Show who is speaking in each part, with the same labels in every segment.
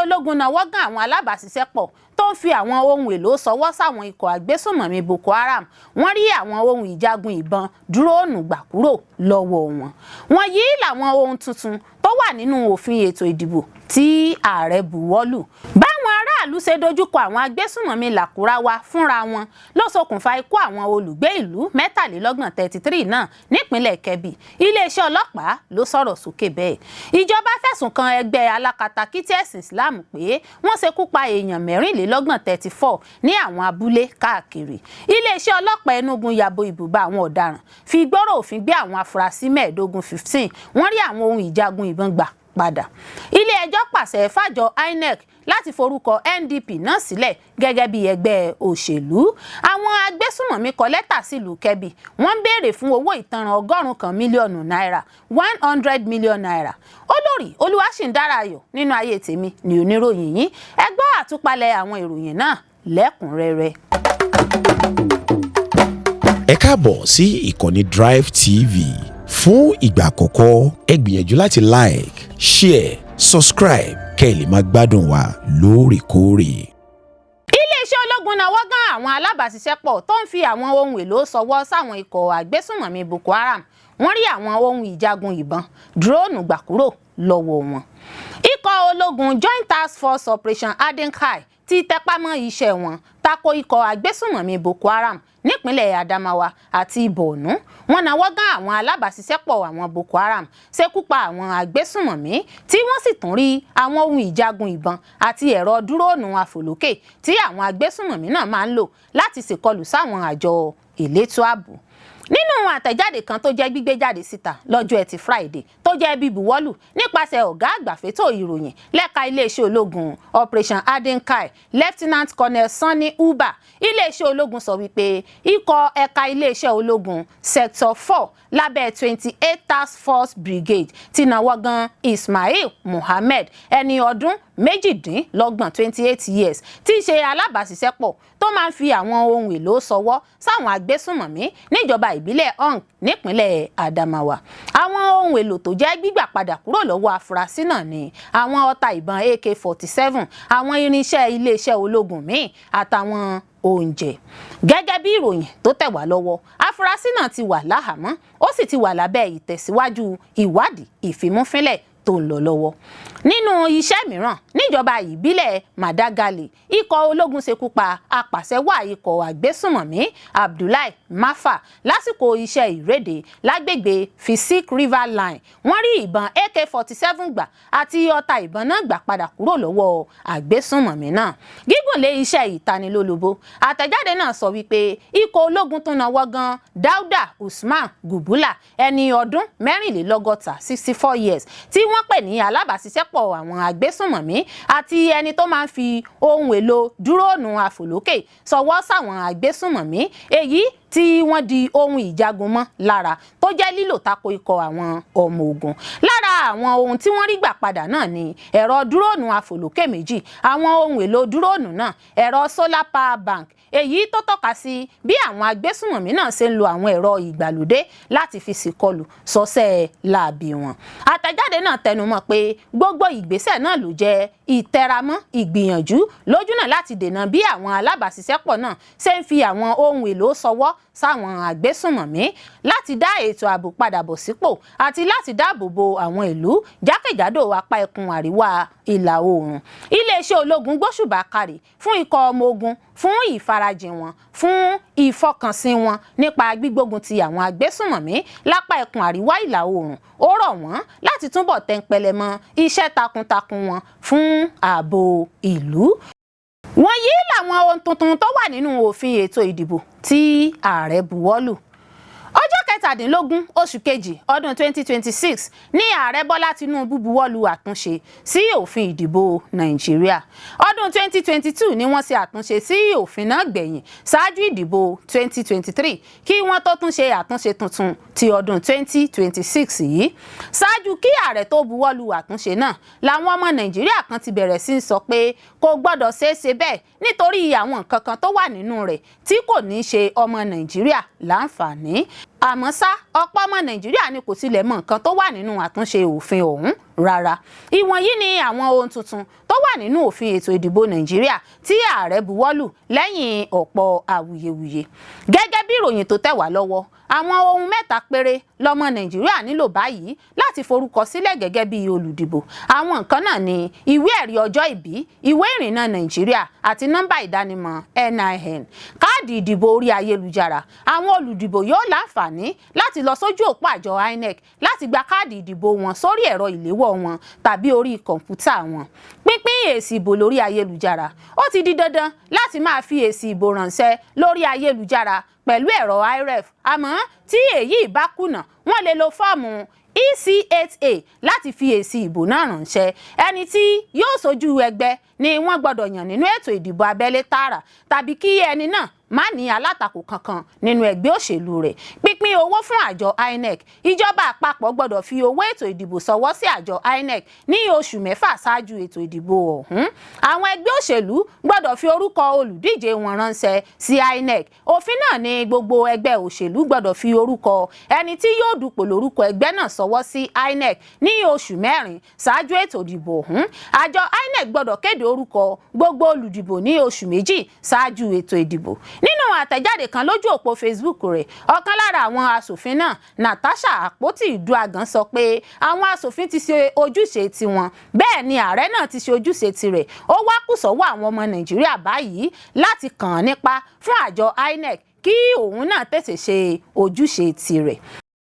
Speaker 1: ológun náwó gan àwọn alábàáṣiṣẹ́pọ̀ tó ń fi àwọn ohun èlò ṣọwọ́ sáwọn ikọ̀ àgbésùnmọ̀mí Boko-Haram. Wọ́n rí àwọn ohun ìjagun ìbọn dúróònù gbà kúrò lọ́wọ́ wọn. Wọ̀nyí làwọn ohun tuntun tó wà nínú òfin ètò ìdìbò tí ààrẹ buwọ́lù. Báwọn aráàlú ṣe dojúkọ àwọn agbésùnmọ̀mí Lakurawa fúnra wọn ló ṣokùnfà ikú àwọn olùgbé-ìlú mẹtalelọgbọn 33 náà nípinlẹ Kebbi. Ileesẹ Ọlọpa ló sọ̀rọ̀ sókè bẹ́ẹ̀. Ìjọba fẹ̀sùn kan ẹgbẹ alákatakítí ẹ̀sìn Islam pé wọ́n ṣekú pa èèyàn mẹrinlelọgbọn 34 ní àwọn abúlé káàkiri. Ileesẹ Ọlọpa Enugu yabo ibuba àwọn ọdaràn fi gbòòrò òfin gbé àwọn afurasí 15. Wọ́n rí àwọn ohun ìjagun ìbọn gbà padà. Ilé-ẹjọ́ pàṣẹ fàjọ INEC láti forúkọ NDP náà sílẹ̀ gẹ́gẹ́ bí ẹgbẹ́ òṣèlú. Àwọn agbésùnmọ̀mí kọ lẹ́tà sílùú Kebbi. Wọ́n ń béèrè fún owó ìtanràn Ogorun Millionu Naira, 100 million naira. Olórí Olúwaṣìndáráyọ̀ nínú ayé tèmi ni oníròyìn yín. Ẹ gbọ́ àtúpalẹ̀ àwọn ìròyìn náà lẹ́kùnrẹ́rẹ́.
Speaker 2: Ẹ káàbọ̀ sí ìkànnì Drive TV. Fún ìgbà àkọ́kọ́, ẹ gbìyànjú láti like, share, subscribe kẹ́ ẹ lè máa gbádùn wa lóòrèkóòrè.
Speaker 1: Iléeṣẹ́ ológun náwó gan àwọn alábàáṣiṣẹ́pọ̀ tó ń fi àwọn ohun èlò ṣọwọ́ sáwọn ikọ̀ àgbésùnmọ̀mí Boko-Haram. Wọ́n rí àwọn ohun ìjagun ìbọn dúróònù gbà kúrò lọ́wọ́ wọn. Ikọ̀ ológun Joint Task Force Operation Adenkai ti tẹpámọ́ iṣẹ́ wọn tako ikọ̀ àgbésùnmọ̀mí Boko-Haram nípínlẹ̀ Adamawa àti Borno. Wọ́n náwó gan àwọn alábàáṣiṣẹ́pọ̀ àwọn Boko-Haram ṣekúpa àwọn àgbésùnmọ̀mí tí wọ́n sì tún rí àwọn ohun ìjagun ìbọn àti ẹ̀rọ dúróònù àfòlókè tí àwọn àgbésùnmọ̀mí náà máa ń lò láti ṣèkọlù sáwọn àjọ elétò ààbò. Nínú àtẹ̀jáde kan tó jẹ́ gbígbé jáde síta lọ́jọ́ Ẹtì Friday tó jẹ́ bíbuwọ́lù nípasẹ̀ ọ̀gá àgbà fétò ìròyìn lẹ́ka iléeṣẹ́ ológun Operation Adenkai Lieutenant Colonel Sanni Uba, iléeṣẹ́ ológun sọ wípé ikọ̀ ẹ̀ka iléeṣẹ́ ológun Sector 4 lábẹ́ 28 Task Force Brigade ti náwó gan Ismail Muhammed ẹni ọdún méjìdínlọ́gbọ̀n 28 years tí í ṣe alábàáṣiṣẹ́pọ̀ tó máa ń fi àwọn ohun èlò ṣọwọ́ sáwọn agbésùnmọ̀mí níjọba ìbílẹ̀ Awọn nípínlẹ̀ Adamawa. Àwọn ohun èlò tó jẹ́ gbígbà padà kúrò lọ́wọ́ afurasí náà ni àwọn ọta ìbọn AK-47, àwọn irinṣẹ́ iléeṣẹ́ ológun míì àtàwọn oúnjẹ. Gẹ́gẹ́ bí ìròyìn tó tẹ̀ wá lọ́wọ́, afurasí náà ti wà láhàámọ́, ó sì ti wà lábẹ́ ìtẹ̀síwájú ìwádìí ìfimúfínlẹ̀ tó ń lọ lọ́wọ́. Nínú iṣẹ́ mìíràn níjọba ìbílẹ̀ Madagali, ikọ̀ ológun ṣekúpa apàṣẹwàá ikọ̀ àgbésùnmọ̀mí Abdullahi Mafa lásìkò iṣẹ́ ìréde lágbègbè Fisik River Line. Wọ́n rí ìbọn AK-47 gbà àti ọta ìbọn náà gbà padà kúrò lọ́wọ́ àgbésùnmọ̀mí náà. Gígùnlé iṣẹ́ ìtanilólobó, àtẹ̀jáde náà sọ wípé ikọ̀ ológun tún náwó gan Dauda Usman Gubula ẹni ọdún 64 64 years tí wọ́n pè ní alábàáṣiṣẹ́pọ̀ àwọn agbésùnmọ̀mí àti ẹni tó máa ń fi ohun èlò dúróònù àfòlókè ṣọwọ́ sáwọn agbésùnmọ̀mí, èyí tí wọ́n di ohun ìjagun mọ́ lára tó jẹ́ lílò tako ikọ̀ àwọn ọmọ ogun. Lára àwọn ohun tí wọ́n rí gbà padà náà ni ẹ̀rọ dúróònù àfòlókè méjì, àwọn ohun èlò dúróònù náà, ẹ̀rọ solar power bank, èyí tó tọ́ka sí bí àwọn agbésùnmọ̀mí náà ṣe ń lo àwọn ẹ̀rọ ìgbàlódé láti fi ṣìkọlù sọ́sẹ̀ láabi wọn. Àtẹ̀jáde náà tẹnumọ́ pé gbogbo ìgbésẹ̀ náà ló jẹ́ ìtẹramọ́ ìgbìyànjú lójúnà láti dènà bí àwọn alábàáṣiṣẹ́pọ̀ náà ṣe ń fi àwọn ohun èlò ṣọwọ́ sáwọn àgbésùnmọ̀mí láti dá ètò ààbò padà bọ̀ sípò àti láti dáàbò bo àwọn ìlú jákèjádò apá ẹkùn àríwá ìlà oòrùn. Iléeṣẹ́ ológun gbóṣùbà kárí fún ikọ̀ ọmọ ogun fún ìfarajìn wọn, fún ìfọkànsìn wọn nípa gbígbógun ti àwọn agbésùnmọ̀mí lápá ẹkùn àríwá ìlà oòrùn. Ó rọ̀ wọ́n láti túbọ̀ tẹnpẹlẹ mọ́ iṣẹ́ takuntakun wọn fún ààbò ìlú. Wọ̀nyí làwọn ohun tuntun tó wà nínú òfin ètò ìdìbò tí ààrẹ buwọ́lù. Ọjọ́ 17 oṣù kejì ọdún 2026 ní ààrẹ Bọ́lá Tinubu buwọ́lù àtúnṣe sí òfin ìdìbò Nàìjíríà. Ọdún 2022 ni wọ́n ṣe àtúnṣe sí òfin náà gbẹ̀yìn ṣáájú ìdìbò 2023 kí wọ́n tó tún ṣe àtúnṣe tuntun ti ọdún 2026 yìí. Ṣáájú kí ààrẹ tó buwọ́lù àtúnṣe náà, làwọn ọmọ Nàìjíríà kan ti bẹ̀rẹ̀ sí sọ pé kò gbọ́dọ̀ ṣeéṣe bẹ́ẹ̀ nítorí àwọn nǹkan kan tó wà nínú rẹ̀ tí kò ní ṣe ọmọ Nàìjíríà láǹfààní. àmọ́ ṣá ọ̀pọ̀ ọmọ Nàìjíríà ni kò tilẹ̀ mọ nǹkan tó wà nínú àtúnṣe òfin ọ̀hún rárá. Ìwọ̀nyí ni àwọn ohun tuntun tó wà nínú òfin ètò ìdìbò Nàìjíríà tí ààrẹ buwọ́lù lẹ́yìn ọ̀pọ̀ awuyewuye. Gẹ́gẹ́ bí ìròyìn tó tẹ̀ wá lọ́wọ́, àwọn ohun mẹ́ta péré lọ́mọ Nàìjíríà nílò báyìí láti forúkọ sílẹ̀ gẹ́gẹ́ bí olùdìbò. Àwọn nǹkan náà ni ìwé ẹ̀rí ọjọ́ ìbí, ìwé ìrìnnà Nàìjíríà àti nọ́mbà ìdánimọ̀ NIN. Káàdì ìdìbò orí ayélujára. Àwọn olùdìbò yóò láǹfààní láti lọ sójú òpó àjọ INEC láti gba káàdì ìdìbò wọn sórí ẹ̀rọ ìléwọ́ wọn tàbí orí kọ̀ǹpútà wọn. Pínpín èsì ìbò lórí ayélujára. Ó ti di dandan láti máa fi èsì ìbò ránṣẹ́ lórí ayélujára pẹ̀lú ẹ̀rọ IREF, àmọ́ tí èyí bá kùnà wọ́n lè lo fọ́ọ̀mù EC8A láti fi èsì ìbò náà ránṣẹ́. Ẹni tí yóò ṣojú ẹgbẹ́ ni wọ́n gbọ́dọ̀ yàn nínú ètò ìdìbò abẹ́lé tààrà tàbí kí ẹni náà má ní alátakò kankan nínú ẹgbẹ́ òṣèlú rẹ̀. Pínpín owó fún àjọ INEC. Ìjọba àpapọ̀ gbọ́dọ̀ fi owó ètò ìdìbò ṣọwọ́ sí àjọ INEC ní oṣù 6 ṣáájú ètò ìdìbò ọ̀hún. Àwọn ẹgbẹ́ òṣèlú gbọ́dọ̀ fi orúkọ olùdíje wọn ránṣẹ́ sí INEC. Òfin náà ni gbogbo ẹgbẹ́ òṣèlú gbọ́dọ̀ fi orúkọ ẹni tí yóò dupò lórúkọ ẹgbẹ́ náà ṣọwọ́ sí INEC ní oṣù 4 ṣáájú ètò ìdìbò ọ̀hún. Àjọ INEC gbọ́dọ̀ kéde orúkọ gbogbo olùdìbò ní oṣù 2 ṣáájú ètò ìdìbò. Nínú àtẹ̀jáde kan lójú òpó Facebook rẹ̀, ọ̀kan lára àwọn aṣòfin náà, Natasha Akpoti-Uduaghan, sọ pé àwọn aṣòfin ti ṣe ojúṣe tiwọn, bẹ́ẹ̀ ni ààrẹ náà ti ṣe ojúṣe tirẹ̀. Ó wá kù sọ́wọ́ àwọn ọmọ Nàìjíríà báyìí láti kàn án nípa fún àjọ INEC kí òun náà tètè ṣe ojúṣe tirẹ̀.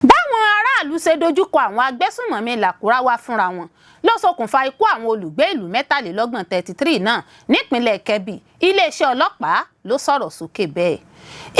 Speaker 1: Báwọn aráàlú ṣe dojúkọ àwọn Agbesunmọmi Lakurawa fúnra wọn ló ṣokùnfà ikú àwọn olùgbé-ìlú mẹtalelọgbọn 33 náà nípínlẹ̀ Kebbi. Ileesẹ Ọlọpa ló sọ̀rọ̀ sókè bẹ́ẹ̀.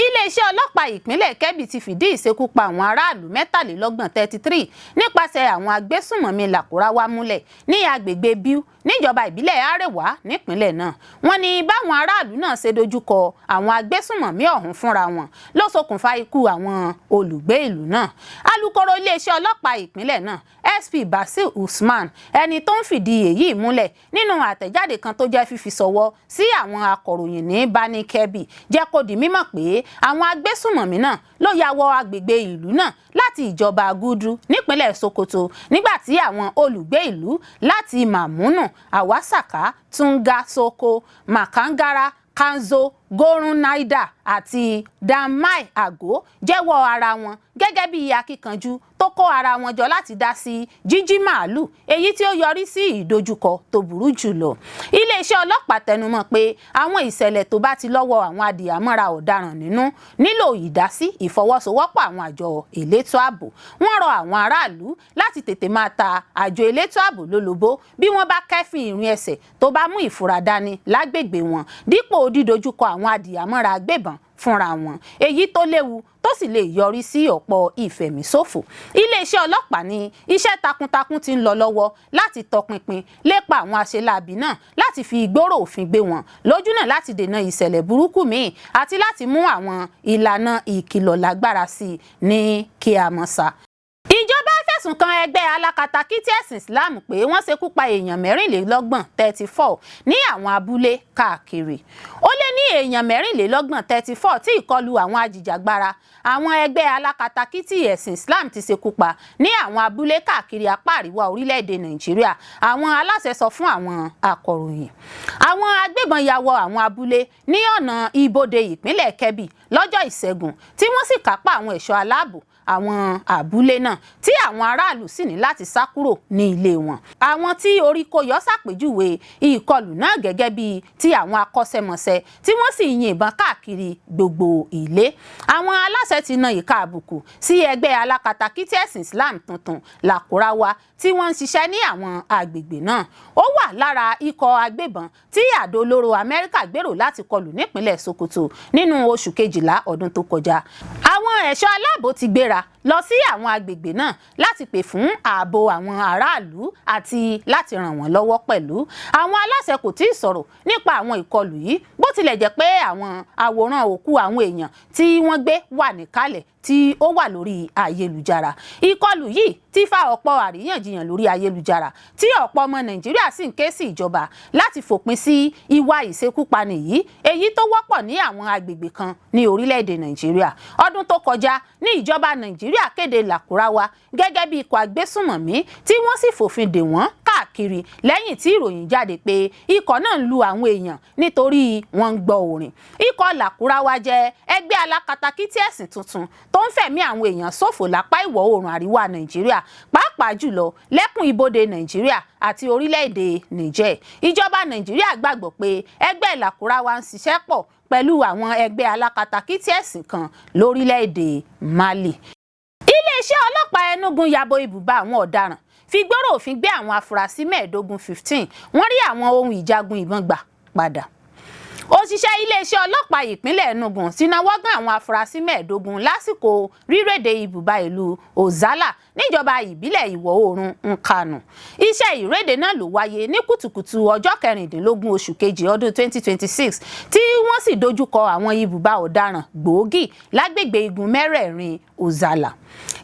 Speaker 1: Ileesẹ Ọlọpa ìpínlẹ̀ Kebbi ti fìdí ìṣekúpa àwọn aráàlú mẹtalelọgbọn 33 nípasẹ̀ àwọn Agbesunmọmi Lakurawa múlẹ̀ ní agbègbè Beere níjọba ìbílẹ̀ Àríwá nípínlẹ̀ náà. Wọ́n ní báwọn aráàlú náà ṣe dojúkọ àwọn Agbesunmọmi ọ̀hún fúnra wọn ló ṣokùnfà ikú àwọn olùgbé-ìlú náà. Alukoro Ileesẹ Ọlọpa ìpínlẹ̀ náà, SP Basir Usman, ẹni tó ń fìdí èyí múlẹ̀ nínú àtẹ̀jáde kan tó jẹ́ fífi ṣọwọ́ sí àwọn akọ̀ròyìn ní Bani Kebbi, jẹ́ kó di mímọ̀ pé àwọn Agbesunmọmi náà ló ya wọ agbègbè ìlú náà láti ìjọba Gúdú nípínlẹ̀ Sokoto nígbà tí àwọn olùgbé ìlú láti Mamunu, Awasaka, Tunga Soko, Makangara, Kanzo, Gorun Naida àti Damai Ago jẹ́wọ́ ara wọn gẹ́gẹ́ bí akíkanjú tó kó ara wọn jọ láti dá sí jíjí màálù, èyí tí ó yọrí sí ìdojúkọ tó burú jùlọ. Iléeṣẹ́ ọlọ́pàá tẹnumọ́ pé àwọn ìṣẹ̀lẹ̀ tó bá ti lọ́wọ́ àwọn adìyàmọ́ra ọ̀daràn nínú nílò ìdásí ìfọwọ́sowọ́pọ̀ àwọn àjọ elétò ààbò. Wọ́n rọ àwọn aráàlú láti tètè máa ta àjọ elétò ààbò lólobó bí wọ́n bá kẹ́fìn ìrìn ẹsẹ̀ tó bá mú ìfura dání lágbègbè wọn dípò dídojúkọ àwọn adìyàmọ́ra agbébọn fúnra wọn, èyí tó léwu tó sì lè yọrí sí ọ̀pọ̀ ìfẹ̀míṣòfò. Iléeṣẹ́ ọlọ́pàá ní iṣẹ́ takuntakun ti ń lọ lọ́wọ́ láti tọpinpin lépa àwọn aṣeláàbí náà láti fi ìgbóró òfin gbé wọn lójúnà láti dènà ìṣẹ̀lẹ̀ burúkú míì àti láti mú àwọn ìlànà ìkìlọ̀ lágbára sí i ní kíámọ́sá. Ìjọba fẹ̀sùn kan ẹgbẹ́ alákatakítí ẹ̀sìn Islam pé wọ́n ṣekú pa èèyàn mẹrinlelọgbọn 34 ní àwọn abúlé káàkiri. Ó lé ní èèyàn mẹrinlelọgbọn 34 tí ìkọlù àwọn ajìjàgbara àwọn ẹgbẹ́ alákatakítí ẹ̀sìn Islam ti ṣekú pa ní àwọn abúlé káàkiri apá àríwá orílẹ̀-èdè Nàìjíríà, àwọn aláṣẹ sọ fún àwọn akọ̀ròyìn. Àwọn agbébọn ya wọ àwọn abúlé ní ọ̀nà ibodè ìpínlẹ̀ Kebbi lọ́jọ́ Ìṣẹ́gun tí wọ́n sì kápá àwọn ẹ̀ṣọ́ aláàbò àwọn abúlé náà tí àwọn aráàlú sì ní láti sá kúrò ní ilé wọn. Àwọn tí orí kó yọ ṣàpèjúwe ìkọlù náà gẹ́gẹ́ bíi ti àwọn akọ́ṣẹ́mọṣẹ́ tí wọ́n sì yìnbọn káàkiri gbogbo ilé. Àwọn aláṣẹ ti na ìka àbùkù sí ẹgbẹ́ alákatakítí ẹ̀sìn Islam tuntun Lakurawa tí wọ́n ń ṣiṣẹ́ ní àwọn agbègbè náà. Ó wà lára ikọ̀ agbébọn tí àdó olóró Amẹ́ríkà gbèrò láti kọlù nípínlẹ̀ Sokoto nínú oṣù kejìlá ọdún tó kọjá. Àwọn ẹ̀ṣọ́ aláàbò ti gbéra lọ sí àwọn agbègbè náà láti pè fún ààbò àwọn aráàlú àti láti ràn wọ́n lọ́wọ́ pẹ̀lú. Àwọn aláṣẹ kò tí ì sọ̀rọ̀ nípa àwọn ìkọlù yìí bó tilẹ̀ jẹ́ pé àwọn àwòrán òkú àwọn èèyàn tí wọ́n gbé wà níkàlẹ̀ tí ó wà lórí ayélujára. Ìkọlù yìí ti fa ọ̀pọ̀ àríyànjiyàn lórí ayélujára tí ọ̀pọ̀ ọmọ Nàìjíríà sì ń ké sí ìjọba láti fòpin sí ìwà ìṣekúpani yìí, èyí tó wọ́pọ̀ ní àwọn agbègbè kan ní orílẹ̀-èdè Nàìjíríà. Ọdún tó kọjá ní ìjọba Nàìjíríà kéde Lakurawa gẹ́gẹ́ bí ikọ̀ agbésùnmọ̀mí tí wọ́n sì fòfin dè wọ́n káàkiri lẹ́yìn tí ìròyìn jáde pé ikọ̀ náà ń lu àwọn èèyàn nítorí wọ́n ń gbọ́ orin. Ikọ̀ Lakurawa jẹ́ ẹgbẹ́ alákatakítí ẹ̀sìn tuntun tó ń fẹ̀mí àwọn èèyàn ṣòfò lápá ìwọ̀ oòrùn àríwá Nàìjíríà, pàápàá jùlọ lẹ́kùn ibodè Nàìjíríà àti orílẹ̀-èdè Niger. Ìjọba Nàìjíríà gbàgbọ́ pé ẹgbẹ́ Lakurawa ń ṣiṣẹ́ pọ̀ pẹ̀lú àwọn ẹgbẹ́ alákatakítí ẹ̀sìn kan lórílẹ̀-èdè Mali. Ileesẹ Ọlọpa Enugu yabo ibuba àwọn ọdaràn fi gbòòrò òfin gbé àwọn afurasí 15 wọ́n rí àwọn ohun ìjagun ìbọn gbà padà. Òṣìṣẹ́ Ileesẹ Ọlọpa ìpínlẹ̀ Enugu ti náwó gan àwọn afurasí 15 lásìkò rírèdè ibùba ìlú Ozalla níjọba ìbílẹ̀ ìwọ̀ oòrùn Nkanu. Iṣẹ́ ìrédè náà ló wáyé ní kùtùkùtù ọjọ́ 16 oṣù kejì ọdún 2026 tí wọ́n sì dojúkọ àwọn ibùba ọ̀daràn gbòógì lágbègbè igun mẹ́rẹ̀ẹ̀rin Ozalla.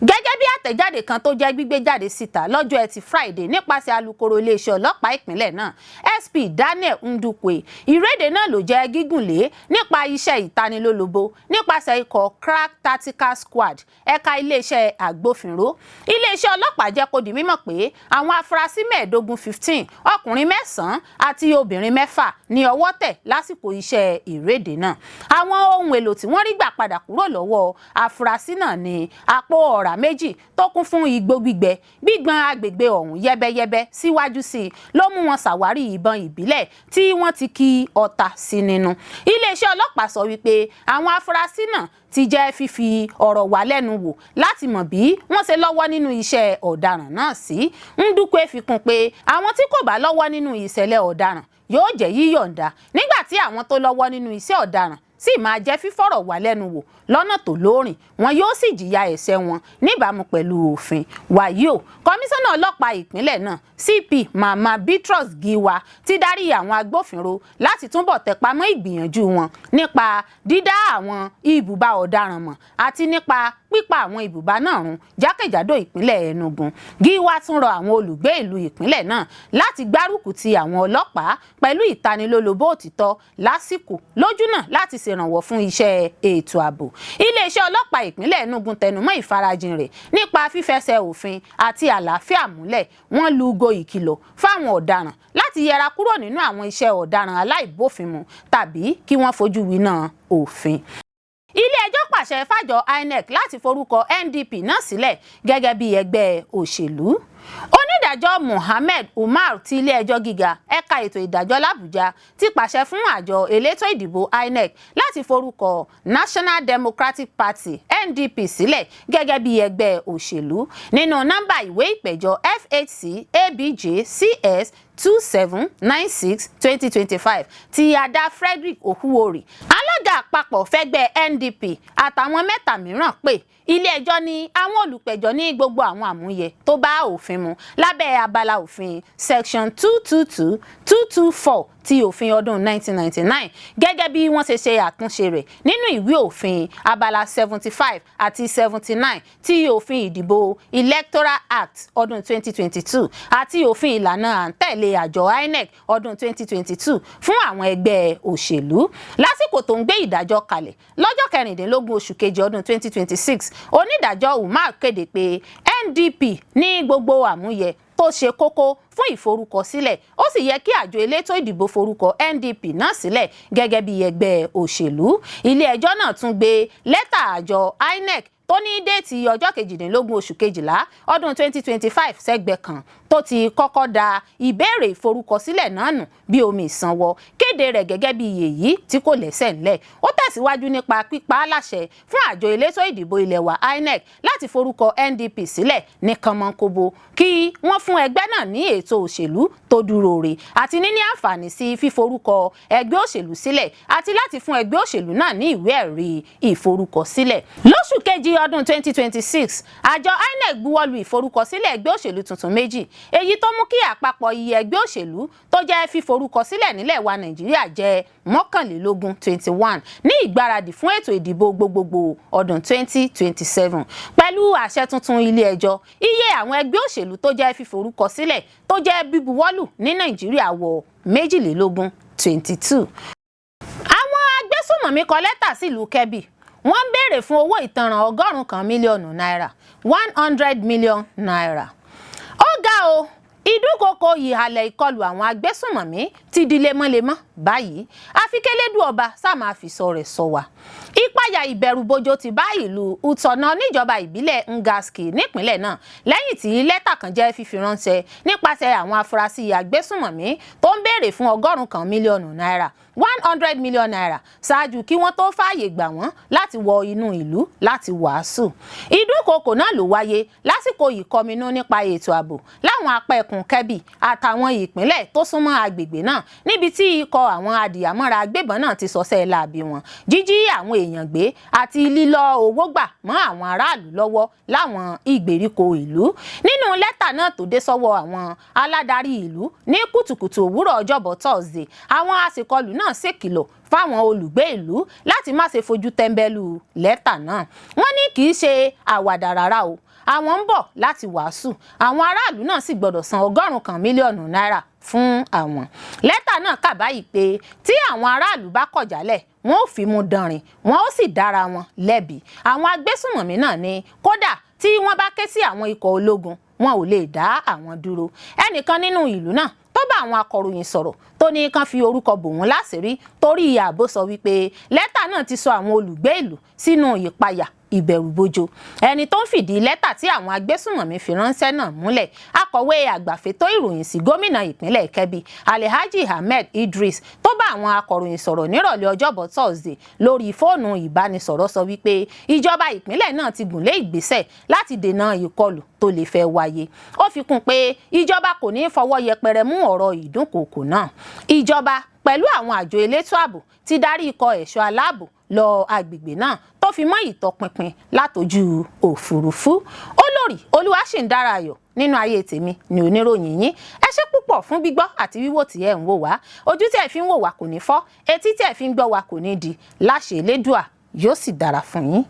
Speaker 1: Gẹ́gẹ́ bí àtẹ̀jáde kan tó jẹ́ gbígbé jáde síta lọ́jọ́ Ẹtì Friday nípasẹ̀ alukoro Ileesẹ Ọlọpa ìpínlẹ̀ náà, SP Daniel Ndukwe, ìrédè náà ló jẹ́ gígùnlé nípa iṣẹ́ ìtanilólobó nípasẹ̀ ikọ̀ Crack Tactical Squad ẹ̀ka iléeṣẹ́ agbófinró. Ileesẹ Ọlọpa jẹ́ kó di mímọ̀ pé àwọn afurasí 15 ọkùnrin 9 àti obìnrin 6 ní ọwọ́ tẹ̀ lásìkò iṣẹ́ ìrédè náà. Àwọn ohun èlò tí wọ́n rí gbà padà kúrò lọ́wọ́ afurasí náà ní àpò ọ̀rá méjì tó kún fún igbó gbígbẹ. Gbígbọn agbègbè ọ̀hún yẹ́bẹ́yẹ́bẹ́ síwájú sí i ló mú wọn ṣàwárí ìbọn ìbílẹ̀ tí wọ́n ti kí ọta sí nínú. Ileesẹ Ọlọpa sọ wípé àwọn afurasí náà ti jẹ́ fífi ọ̀rọ̀ wá lẹ́nu wò láti mọ̀ bí wọ́n ṣe lọ́wọ́ nínú iṣẹ́ ọ̀daràn náà sí. Ndukwe fi kún pé àwọn tí kò bá lọ́wọ́ nínú ìṣẹ̀lẹ̀ ọ̀daràn yóò jẹ́ yíyọ̀ǹda, nígbà tí àwọn tó lọ́wọ́ nínú iṣẹ́ ọ̀daràn sì máa jẹ́ fífọ̀rọ̀ wá lẹ́nu wò lọ́nà tó lóòrìn, wọn yóò sì jìyà ẹ̀ṣẹ̀ wọn níbàámu pẹ̀lú òfin. Wàyí o, kọmíṣánná ọlọ́pàá ìpínlẹ̀ náà CP Mama Bitrus Giwa ti darí àwọn agbófinró láti túbọ̀ tẹpamọ́ ìgbìyànjú wọn nípa dídá àwọn ibùba ọ̀daràn mọ̀ àti nípa pípa àwọn ibùba náà run jákèjádò ìpínlẹ̀ Enugu. Giwa tún rọ àwọn olùgbé ìlú ìpínlẹ̀ náà láti gbárùkù ti àwọn ọlọ́pàá pẹ̀lú ìtanilólobó òtítọ́ lásìkò lójúnà láti ṣèrànwọ́ fún iṣẹ́ ètò ààbò. Ileesẹ Ọlọpa ìpínlẹ̀ Enugu tẹnumọ́ ìfarajìn rẹ̀ nípa fífẹsẹ̀ òfin àti àlàáfíà múlẹ̀. Wọ́n lu ugo ìkìlọ̀ fáwọn ọ̀daràn láti yẹra kúrò nínú àwọn iṣẹ́ ọ̀daràn aláìbófinmu tàbí kí wọ́n fojú winá òfin. Ilé-ẹjọ́ pàṣẹ fájọ INEC láti forúkọ NDP náà sílẹ̀ gẹ́gẹ́ bí ẹgbẹ́ òṣèlú. Onídàájọ́ Mohammed Umar ti ilé-ẹjọ́ gíga ẹ̀ka ètò ìdájọ́ l'Àbújá ti pàṣẹ fún àjọ elétò ìdìbò INEC láti forúkọ National Democratic Party NDP sílẹ̀ gẹ́gẹ́ bí ẹgbẹ́ òṣèlú nínú nọ́mbà ìwé ìpẹ̀jọ́ FHC ABJ CS 2796/2025 ti Ada Frederick Ohuwori, alága àpapọ̀ fẹ́gbẹ́ NDP àtàwọn 3 mìíràn pé ilé-ẹjọ́ ní àwọn olùpẹ̀jọ́ ní gbogbo àwọn àmúyẹ tó bá òfin mu lábẹ́ abala òfin section 222, 224 ti òfin ọdún 1999 gẹ́gẹ́ bí wọ́n ṣe ṣe àtúnṣe rẹ̀ nínú ìwé òfin abala 75 àti 79 ti òfin ìdìbò Electoral Act ọdún 2022 àti òfin ìlànà àǹtẹ̀lé àjọ INEC ọdún 2022 fún àwọn ẹgbẹ́ òṣèlú. Lásìkò tó ń gbé ìdájọ́ kalẹ̀ lọ́jọ́ 16 oṣù kejì ọdún 2026, onídàájọ́ Umar kéde pé NDP ní gbogbo àmúyẹ tó ṣe kókó fún ìforúkọsílẹ̀, ó sì yẹ kí àjọ elétò ìdìbò forúkọ NDP náà sílẹ̀ gẹ́gẹ́ bí ẹgbẹ́ òṣèlú. Ilé-ẹjọ́ náà tún gbé lẹ́tà àjọ INEC tó ní déètì ọjọ́ 22 oṣù kejìlá ọdún 2025 sẹ́gbẹ̀ kan tó ti kọ́kọ́ da ìbéèrè ìforúkọsílẹ̀ náà nù bí omi ìsanwó, kéde rẹ̀ gẹ́gẹ́ bí èyí tí kò lẹ́sẹ̀ ńlẹ̀. Ó tẹ̀síwájú nípa pípa á láṣẹ fún àjọ elétò ìdìbò ilẹ̀ wa INEC láti forúkọ NDP sílẹ̀ ní kànmọ́nkóbó kí wọ́n fún ẹgbẹ́ náà ní ètò òṣèlú tó dúró re àti níní àǹfààní sí fíforúkọ ẹgbẹ́ òṣèlú sílẹ̀ àti láti fún ẹgbẹ́ òṣèlú náà ní ìwé ẹ̀rí ìforúkọsílẹ̀. Lóṣù kejì ọdún 2026, àjọ INEC buwọ́lu ìforúkọsílẹ̀ ẹgbẹ́ òṣèlú tuntun méjì, èyí tó mú kí àpapọ̀ iye ẹgbẹ́ òṣèlú tó jẹ́ fíforúkọsílẹ̀ nílẹ̀ wa Nàìjíríà jẹ́ 21 ní ìgbáradì fún ètò ìdìbò gbogbogbò ọdún 2027. Pẹ̀lú àṣẹ tuntun ilé-ẹjọ́, iye àwọn ẹgbẹ́ òṣèlú tó jẹ́ fíforúkọsílẹ̀ tó jẹ́ bíbuwọ́lù ní Nàìjíríà wọ 22. Àwọn agbésùnmọ̀mí kọ lẹ́tà sílùú Kebbi wọ́n ń béèrè fún owó ìtanràn ọgọ́rùn-ún mílíọ̀nù náírà 100 million naira. Ó ga o, ìdúkokò ìhàlẹ̀ ìkọlù àwọn agbésùnmọ̀mí ti di lemọ́lemọ́ báyìí, àfi k'Elédùà ọba sáà máa fìṣọ́ rẹ̀ ṣọ́ wa. Ìpayà ìbẹ̀rùbojo ti bá ìlú Utọ̀nà níjọba ìbílẹ̀ Ngaski nípínlẹ̀ náà lẹ́yìn tí lẹ́tà kan jẹ́ fífi ránṣẹ́ nípasẹ̀ àwọn afurasí agbésùnmọ̀mí tó ń béèrè fún ọgọ́rùn-ún mílíọ̀nù náírà 100 million naira ṣáájú kí wọ́n tó fààyè gbà wọ́n láti wọ inú ìlú láti wàásù. Ìdúkokò náà ló wáyé lásìkò ìkọminú nípa ètò ààbò láwọn apá ẹkùn Kebbi àtàwọn ìpínlẹ̀ tó súnmọ́ agbègbè náà níbi tí ikọ̀ àwọn adìyàmọ́ra agbébọn náà ti ṣọṣẹ́ láabi wọn, jíjí àwọn èèyàn gbé àti lílọ owó gbà mọ́ àwọn aráàlú lọ́wọ́ láwọn ìgbèríko ìlú. Nínú lẹ́tà náà tó dé sọ́wọ́ àwọn aládarí ìlú ní kùtùkùtù òwúrọ̀ Ọjọ́bọ̀ Thursday, àwọn àṣekọlù náà ṣèkìlọ̀ fáwọn olùgbé ìlú láti má ṣe fojú tẹ́ńbẹ́lú lẹ́tà náà. Wọ́n ní kì í ṣe àwàdà rárá o, àwọn ń bọ̀ láti wàásù, àwọn aráàlú náà sì gbọ́dọ̀ san ọgọ́rùn-ún mílíọ̀nù náírà fún àwọn. Lẹ́tà náà kà báyìí pé tí àwọn aráàlú bá kọ̀ jálẹ̀, wọn ò fi mú dánrin, wọn ó sì dára wọn lẹ́bi. Àwọn agbésùnmọ̀mí náà ní kódà tí wọ́n bá ké sí àwọn ikọ̀ ológun, wọn ò lè dá àwọn dúró. Ẹnìkan nínú ìlú náà tó bá àwọn akọ̀ròyìn sọ̀rọ̀ tó ní kán fi orúkọ bò wọ́n láṣìírí torí ààbò sọ wípé lẹ́tà náà ti sọ àwọn olùgbé ìlú sínú ìpayà ìbẹ̀rùbojo. Ẹni tó ń fìdí lẹ́tà tí àwọn agbésùnmọ̀mí fi ránṣẹ́ náà múlẹ̀, akọ̀wé àgbàfẹ́tọ̀ ìròyìn sí gómìnà ìpínlẹ̀ Kebbi Alhaji Ahmed Idris tó bá àwọn akọ̀ròyìn sọ̀rọ̀ nírọ̀lẹ́ Ọjọ́bọ̀ Thursday lórí fóònù ìbánisọ̀rọ̀ sọ wípé ìjọba ìpínlẹ̀ náà ti gùnlé ìgbésẹ̀ láti dènà ìkọlù tó lè fẹ́ wáyé. Ó fi kún pé ìjọba kò ní fọwọ́ yẹpẹrẹ mú ọ̀rọ̀ ìdúnkòokò náà. Ìjọba pẹ̀lú àwọn àjọ elétò ààbò ti darí ikọ̀ ẹ̀ṣọ́ aláàbò lọ agbègbè náà tó fi mọ́ ìtọpinpin látojú òfurufú. Olórí Olúwaṣìndáráyọ̀ nínú ayé tèmi ni oníròyìn yín. Ẹ ṣé púpọ̀ fún gbígbọ́ àti wíwò tí ẹ ń wò wá. Ojú tí ẹ fi ń wò wá kò ní fọ́, etí tí ẹ fi ń gbọ́ wá kò ní di. Láṣẹ Elédùà yóò sì dára fún yín.